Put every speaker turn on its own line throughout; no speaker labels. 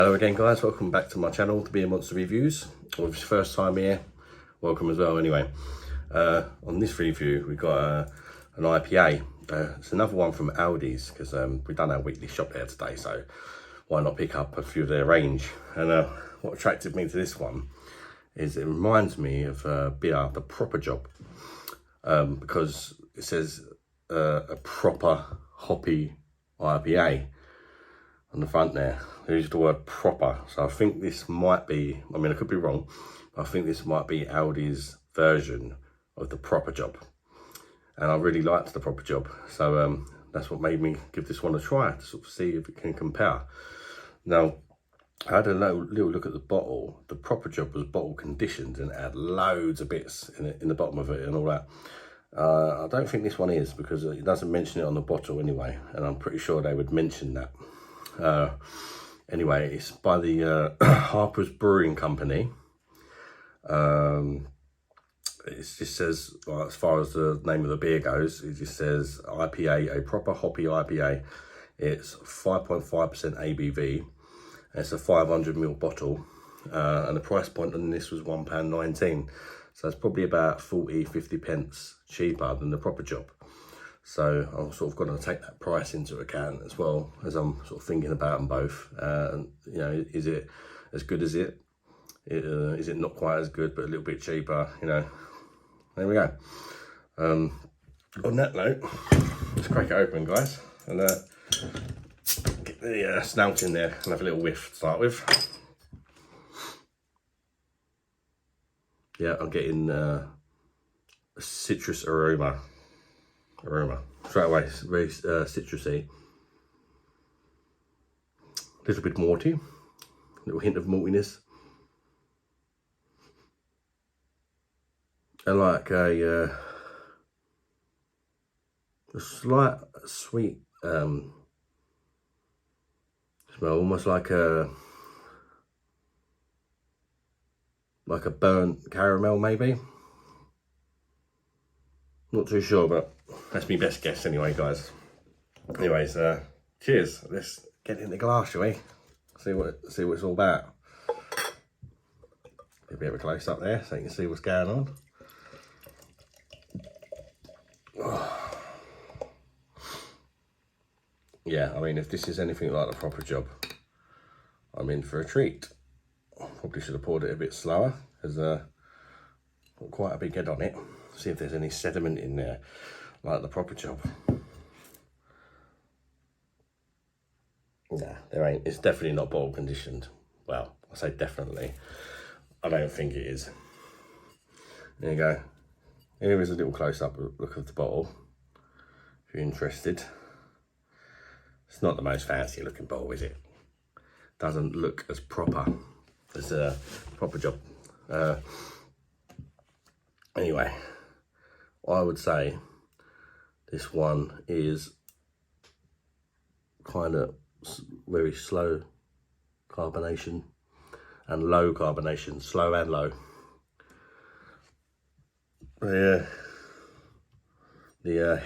Hello again guys, welcome back to my channel, The Beer Monster Reviews. Or if it's your first time here, welcome as well anyway. On this review we got an IPA. It's another one from Aldi's because we've done our weekly shop there today, so why not pick up a few of their range. And what attracted me to this one is it reminds me of beer, the Proper Job, because it says a proper hoppy IPA on the front there. They used the word proper, so I think this might be, I mean I could be wrong, but I think this might be Aldi's version of the Proper Job, and I really liked the Proper Job, so that's what made me give this one a try to sort of see if it can compare. Now I had a little look at the bottle. The Proper Job was bottle conditioned and it had loads of bits in the bottom of it and all that. I don't think this one is, because it doesn't mention it on the bottle anyway, and I'm pretty sure they would mention that. Anyway, it's by the Harpers Brewing Company. It just says, well, as far as the name of the beer goes, it just says IPA, a proper hoppy IPA. It's 5.5% ABV. And it's a 500ml bottle, and the price point on this was £1.19. So it's probably about 40-50 pence cheaper than the Proper Job. So I'm sort of going to take that price into account as well as I'm sort of thinking about them both. You know, is it as good as it? Is it not quite as good, but a little bit cheaper? You know, there we go. On that note, let's crack it open, guys, and get the snout in there and have a little whiff to start with. Yeah, I'm getting a citrus aroma straight away. It's very citrusy, a little bit malty, a little hint of maltiness, and like a slight sweet smell, almost like a burnt caramel maybe. Not too sure, but that's my best guess anyway, guys. Anyways, cheers. Let's get in the glass, shall we? See what it's all about. A bit of a close up there so you can see what's going on. Oh. Yeah, I mean, if this is anything like the Proper Job, I'm in for a treat. Probably should have poured it a bit slower, because got quite a big head on it. See if there's any sediment in there like the Proper Job. Nah, there ain't. It's definitely not bottle conditioned. Well, I say definitely. I don't think it is. There you go. Here is a little close-up look of the bottle, if you're interested. It's not the most fancy looking bottle, is it? Doesn't look as proper as a Proper Job. Anyway, I would say this one is kind of very slow carbonation and low carbonation, slow and low. The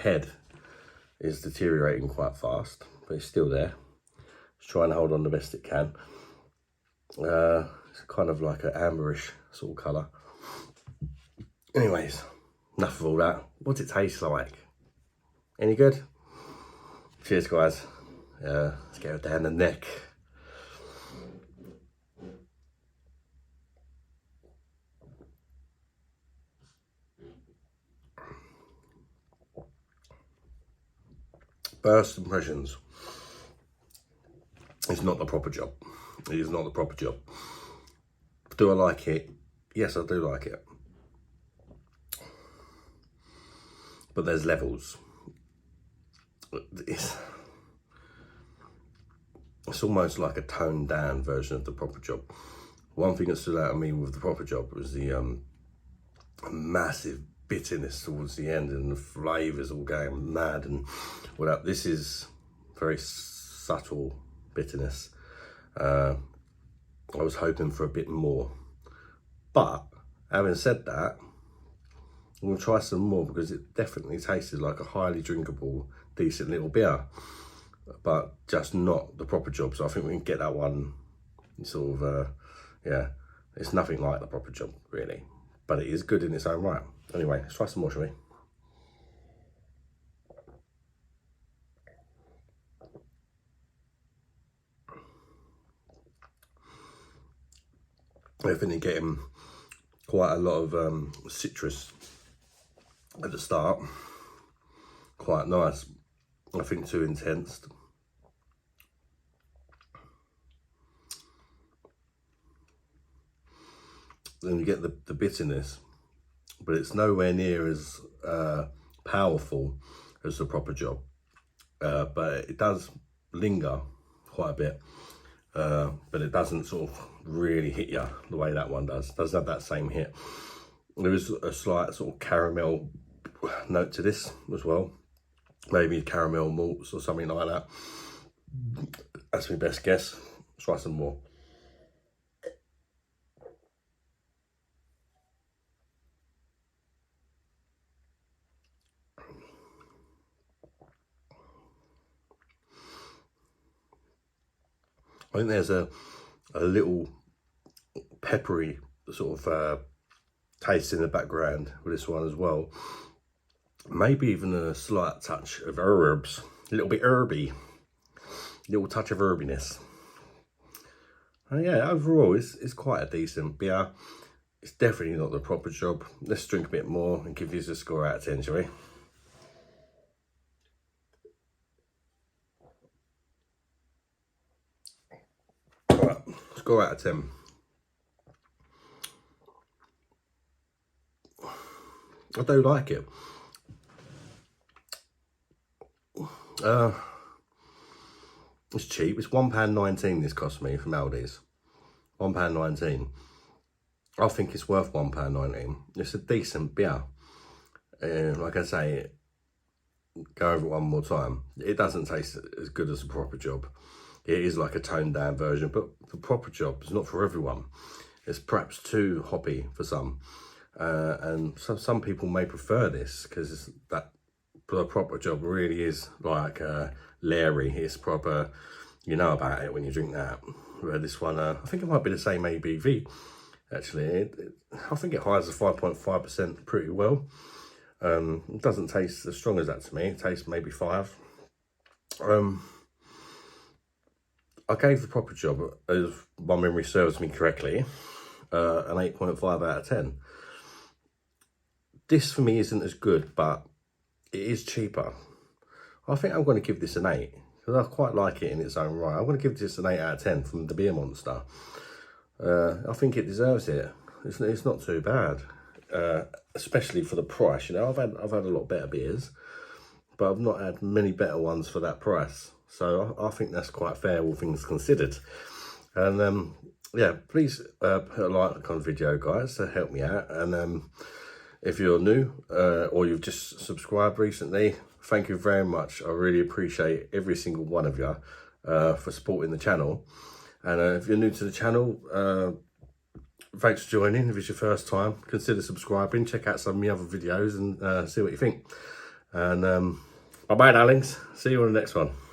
head is deteriorating quite fast, but it's still there. It's trying to hold on the best it can. It's kind of like an amberish sort of colour. Anyways, enough of all that. What's it taste like? Any good? Cheers, guys. Let's get it down the neck. First impressions. It's not the Proper Job. It is not the Proper Job. Do I like it? Yes, I do like it. But there's levels. It's almost like a toned down version of the Proper Job. One thing that stood out to me with the Proper Job was the massive bitterness towards the end, and the flavours all going mad. And well, this is very subtle bitterness. I was hoping for a bit more, but having said that, I'm gonna try some more, because it definitely tasted like a highly drinkable, decent little beer, but just not the Proper Job. So I think we can get that one It's sort of, yeah, it's nothing like the proper job, really. But it is good in its own right. Anyway, let's try some more, shall we? I think you're getting quite a lot of citrus at the start. Quite nice. I think too intense. Then you get the bitterness, but it's nowhere near as powerful as the proper job. But it does linger quite a bit. But it doesn't sort of really hit you the way that one does. It doesn't have that same hit. There is a slight sort of caramel note to this as well. Maybe caramel malts or something like that. That's my best guess. Let's try some more. I think there's a little peppery sort of taste in the background with this one as well. Maybe even a slight touch of herbs, a little bit herby, little touch of herbiness. And yeah, overall it's quite a decent beer. It's definitely not the proper job. Let's drink a bit more and give you a score out of 10, shall we? Alright, score out of 10. I do like it. It's cheap. It's £1.19 this cost me from Aldi's. £1.19. I think it's worth £1.19. It's a decent beer. Like I say, go over it one more time. It doesn't taste as good as the proper job. It is like a toned down version, but the proper job is not for everyone. It's perhaps too hoppy for some. And some people may prefer this because the proper job really is like Larry. It's proper, you know about it when you drink that. Where this one, I think it might be the same ABV. Actually, I think it hides the 5.5% pretty well. It doesn't taste as strong as that to me. It tastes maybe 5. I gave the proper job, as my memory serves me correctly, an 8.5 out of 10. This for me isn't as good, but it is cheaper. I think I'm going to give this an 8 because I quite like it in its own right. I'm going to give this an 8 out of 10 from the Beer Monster. I think it deserves it. It's not too bad, especially for the price. You know, I've had a lot better beers, but I've not had many better ones for that price. So I think that's quite fair, all things considered. And yeah, please put a like on the video, guys, to help me out. And if you're new or you've just subscribed recently, thank you very much. I really appreciate every single one of you for supporting the channel. And if you're new to the channel, thanks for joining. If it's your first time, consider subscribing. Check out some of my other videos and see what you think. And bye-bye, darlings. See you on the next one.